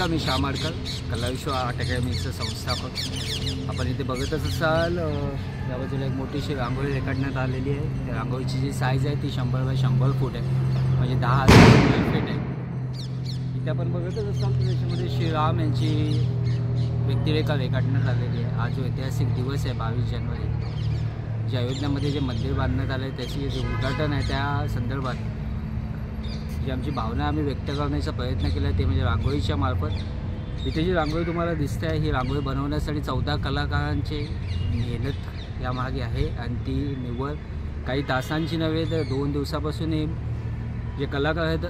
मी शामाडकर कलाविश्व art अकॅडमीचं संस्थापक। आपण इथे बघतच असाल या बाजूला एक मोठीशी रांगोळी रेखाटण्यात आलेली आहे। त्या रांगोळीची जी साईज आहे ती 100 बाय 100 फूट आहे, म्हणजे 10,000 फीट आहे। इथे आपण बघतच असाल की त्याच्यामध्ये श्रीराम यांची व्यक्तिरेखा रेखाटण्यात आलेली आहे। आज जो ऐतिहासिक दिवस आहे 22 जानेवारी, जे अयोध्यामध्ये जे मंदिर बांधण्यात आलं आहे त्याची जे उद्घाटन आहे त्या संदर्भात जी आमची भावना आम्ही व्यक्त करण्याचा प्रयत्न केला ते म्हणजे रांगोळीच्या मार्फत। इथे जी रांगोळी तुम्हाला दिसते आहे ही रांगोळी बनवण्यासाठी 14 कलाकारांची मेहनत यामागे आहे आणि ती निव्वळ काही तासांची नव्हे तर 2 दिवसापासून जे कलाकार आहेत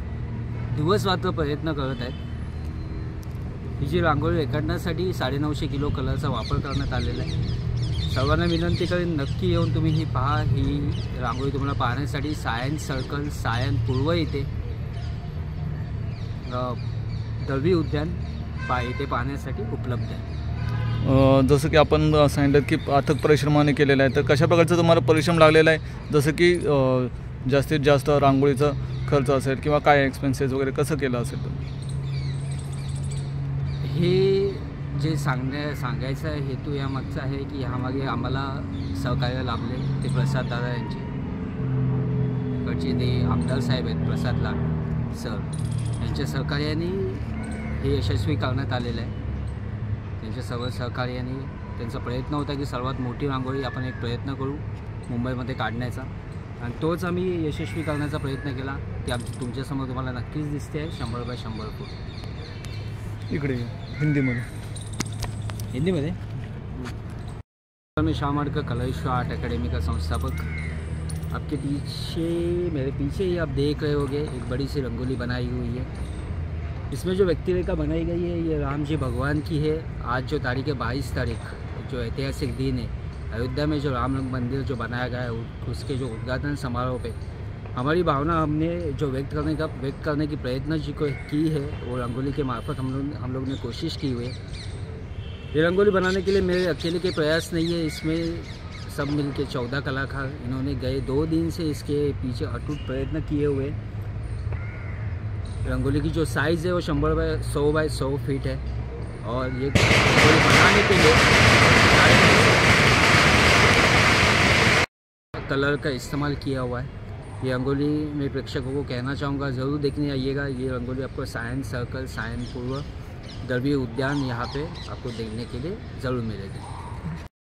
दिवस रात्र प्रयत्न करत आहेत। ही जी रांगोळी रेखाटण्यासाठी 950 किलो कलरचा वापर करण्यात आलेला आहे। सर्वांना विनंती करेन नक्की येऊन तुम्ही ही पहा। ही रांगोळी तुम्हाला पाहण्यासाठी सायन्स सर्कल सायन पूर्व इथे दळवी उद्यान इथे पाहण्यासाठी उपलब्ध आहे। जसं की आपण सांगितलं की अथक परिश्रमाने केलेलं आहे, तर कशा प्रकारचा तुम्हाला परिश्रम लागलेला आहे? जसं की जास्तीत जास्त रांगोळीचा खर्च असेल किंवा काय एक्सपेन्सेस वगैरे कसं केलं असेल? हे जे सांगायचा हेतू यामागचा आहे की ह्यामागे आम्हाला सहकार्य लाभले ते प्रसाद दादा यांचे, इकडचे ते आमदार साहेब आहेत प्रसाद लाड सर, यांच्या सहकार्याने हे यशस्वी करण्यात आलेलं आहे। त्यांच्या सर्व सहकार्याने त्यांचा प्रयत्न होता की सर्वात मोठी रांगोळी आपण एक प्रयत्न करू मुंबईमध्ये काढण्याचा, आणि तोच आम्ही यशस्वी करण्याचा प्रयत्न केला। ती आमची तुमच्यासमोर तुम्हाला नक्कीच दिसते आहे 100 बाय 100 फूट। इकडे हिंदीमध्ये मैं शामाडकर कलाविश्व आर्ट अकेडमी का संस्थापक। आपके पीछे मेरे पीछे ही आप देख रहे होंगे एक बड़ी सी रंगोली बनाई हुई है। इसमें जो व्यक्तिरेखा बनाई गई है ये राम जी भगवान की है। आज जो तारीख है 22 तारीख, जो ऐतिहासिक दिन है, अयोध्या में जो राम मंदिर जो बनाया गया है उसके जो उद्घाटन समारोह पे हमारी भावना हमने जो व्यक्त करने की प्रयत्न जी को की है वो रंगोली के मार्फत हम लोग ने कोशिश की हुई है। ये रंगोली बनाने के लिए मेरे अकेले के प्रयास नहीं है, इसमें सब मिलके 14 कलाकार इन्होंने गए 2 दिन से इसके पीछे अटूट प्रयत्न किए हुए। रंगोली की जो साइज़ है वो 100 बाय 100 फीट है, और ये रंगोली बनाने के लिए कलर का इस्तेमाल किया हुआ है। ये रंगोली मैं प्रेक्षकों को कहना चाहूँगा ज़रूर देखने आइएगा। ये रंगोली आपको सायंस सर्कल सायन पूर्व दळवी उद्यान यहाँ पे आपको देखने के लिए ज़रूर मिलेगी।